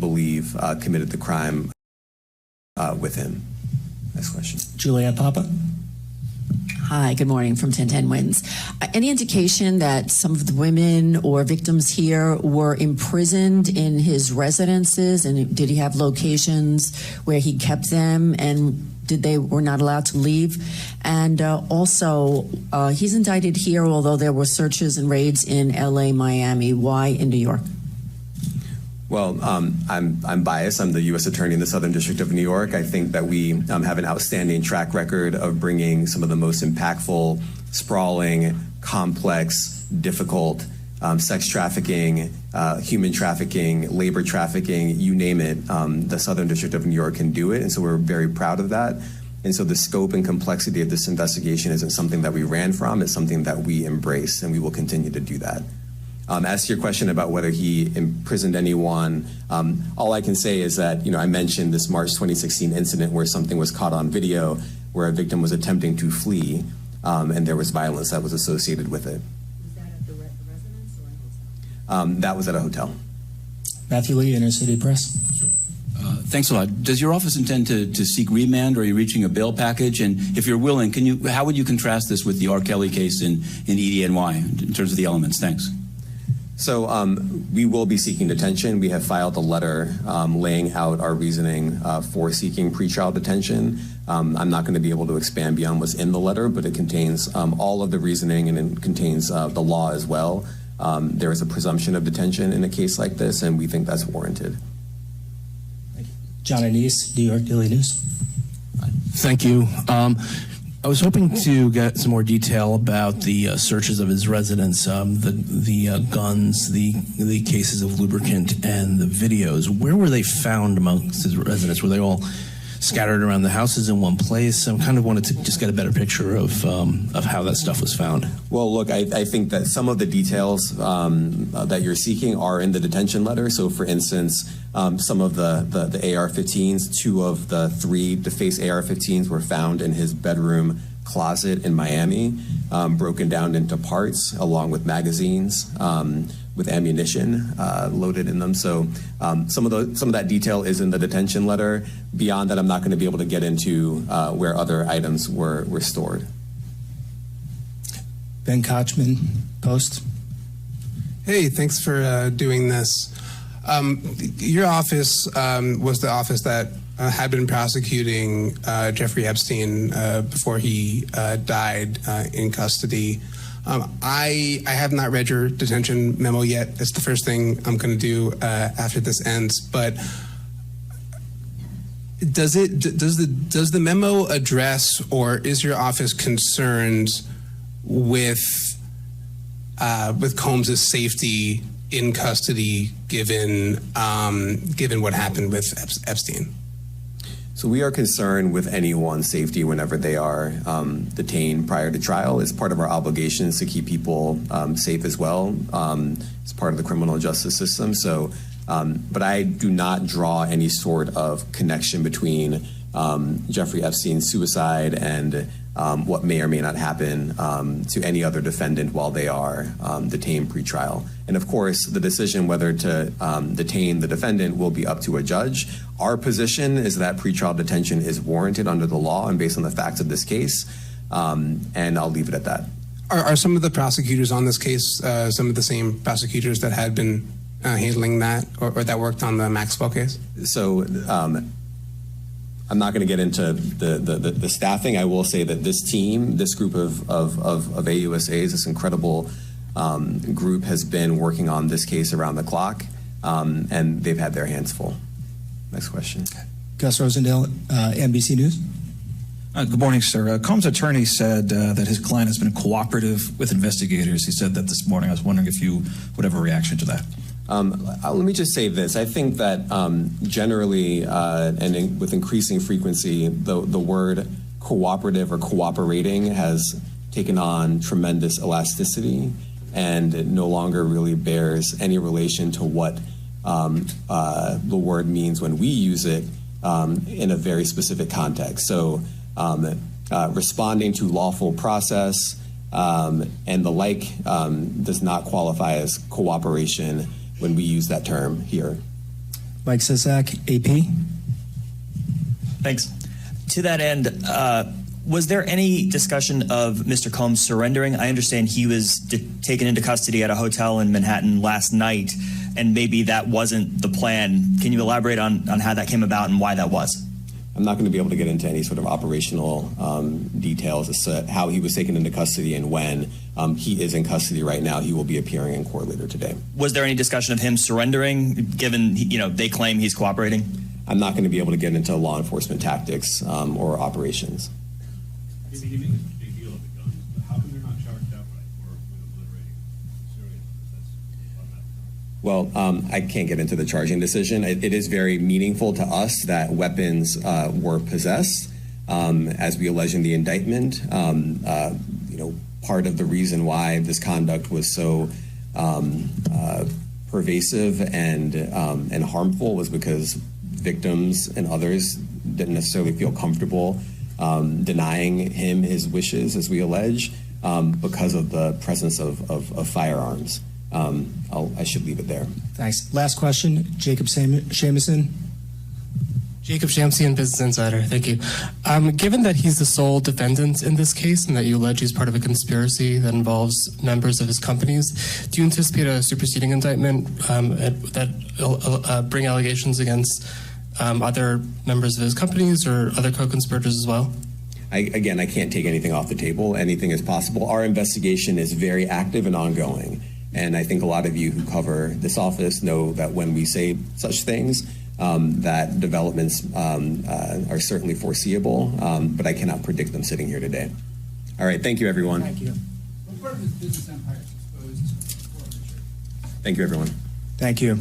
believe committed the crime with him. Next question. Juliet Papa. Hi, good morning from 1010 Wins. Any indication that some of the women or victims here were imprisoned in his residences, and did he have locations where he kept them, and they were not allowed to leave? And also, he's indicted here, although there were searches and raids in LA, Miami. Why in New York? Well, I'm biased. I'm the U.S. Attorney in the Southern District of New York. I think that we have an outstanding track record of bringing some of the most impactful, sprawling, complex, difficult sex trafficking, human trafficking, labor trafficking, you name it. The Southern District of New York can do it, and so we're very proud of that. And so the scope and complexity of this investigation isn't something that we ran from, it's something that we embrace, and we will continue to do that. As to your question about whether he imprisoned anyone, all I can say is that, I mentioned this March 2016 incident where something was caught on video where a victim was attempting to flee, and there was violence that was associated with it. Was that at the residence or a hotel? That was at a hotel. Matthew Lee, Inner City Press. Sure. Thanks a lot. Does your office intend to seek remand, or are you reaching a bail package? And if you're willing, how would you contrast this with the R. Kelly case in EDNY in terms of the elements? Thanks. So we will be seeking detention. We have filed a letter laying out our reasoning for seeking pretrial detention. I'm not going to be able to expand beyond what's in the letter, but it contains all of the reasoning, and it contains the law as well. There is a presumption of detention in a case like this, and we think that's warranted. Thank you. John Anise, New York Daily News. Thank you. I was hoping to get some more detail about the searches of his residence, the guns, the cases of lubricant, and the videos. Where were they found amongst his residents? Were they all scattered around the houses in one place? I kind of wanted to just get a better picture of how that stuff was found. Well, look, I think that some of the details that you're seeking are in the detention letter. So, for instance, some of the AR-15s, 2 of the 3 defaced AR-15s were found in his bedroom closet in Miami, broken down into parts, along with magazines, with ammunition loaded in them. So some of that detail is in the detention letter. Beyond that, I'm not going to be able to get into where other items were stored. Ben Kochman, Post. Hey, thanks for doing this. Your office was the office that had been prosecuting Jeffrey Epstein before he died in custody. I have not read your detention memo yet. It's the first thing I'm going to do after this ends. But does the memo address, or is your office concerned with Combs' safety in custody, given what happened with Epstein? So we are concerned with anyone's safety whenever they are detained prior to trial. It's part of our obligations to keep people safe as well. It's part of the criminal justice system. So, but I do not draw any sort of connection between Jeffrey Epstein's suicide and what may or may not happen to any other defendant while they are detained pre-trial. And of course, the decision whether to detain the defendant will be up to a judge. Our position is that pretrial detention is warranted under the law and based on the facts of this case, and I'll leave it at that. Are some of the prosecutors on this case some of the same prosecutors that had been handling that, or that worked on the Maxwell case? So I'm not going to get into the staffing. I will say that this team, this group of AUSAs, this incredible group has been working on this case around the clock, and they've had their hands full. Next question. Gus Rosendale, NBC News. Good morning, sir. Combs' attorney said that his client has been cooperative with investigators. He said that this morning. I was wondering if you would have a reaction to that. Let me just say this. I think that generally with increasing frequency, the word cooperative or cooperating has taken on tremendous elasticity, and it no longer really bears any relation to what the word means when we use it in a very specific context. So responding to lawful process and the like does not qualify as cooperation when we use that term here. Mike Sisak, AP. Thanks. To that end, was there any discussion of Mr. Combs surrendering? I understand he was taken into custody at a hotel in Manhattan last night, and maybe that wasn't the plan. Can you elaborate on how that came about and why that was? I'm not going to be able to get into any sort of operational details as to how he was taken into custody and when. He is in custody right now. He will be appearing in court later today. Was there any discussion of him surrendering, given they claim he's cooperating? I'm not going to be able to get into law enforcement tactics or operations. You make a big deal of the guns, but how come they're not charged outright for obliterating Syria? Well, I can't get into the charging decision. It is very meaningful to us that weapons were possessed, as we allege in the indictment. Part of the reason why this conduct was so pervasive and harmful was because victims and others didn't necessarily feel comfortable denying him his wishes, as we allege, because of the presence of firearms. I should leave it there. Thanks. Last question, Jacob Shamison. Jacob Shamsian, Business Insider. Thank you. Given that he's the sole defendant in this case and that you allege he's part of a conspiracy that involves members of his companies, do you anticipate a superseding indictment that bring allegations against other members of his companies or other co-conspirators as well? I can't take anything off the table. Anything is possible. Our investigation is very active and ongoing. And I think a lot of you who cover this office know that when we say such things, that developments are certainly foreseeable, but I cannot predict them sitting here today. All right, thank you, everyone. Thank you. What part of his business empire is exposed to the church? Thank you, everyone. Thank you.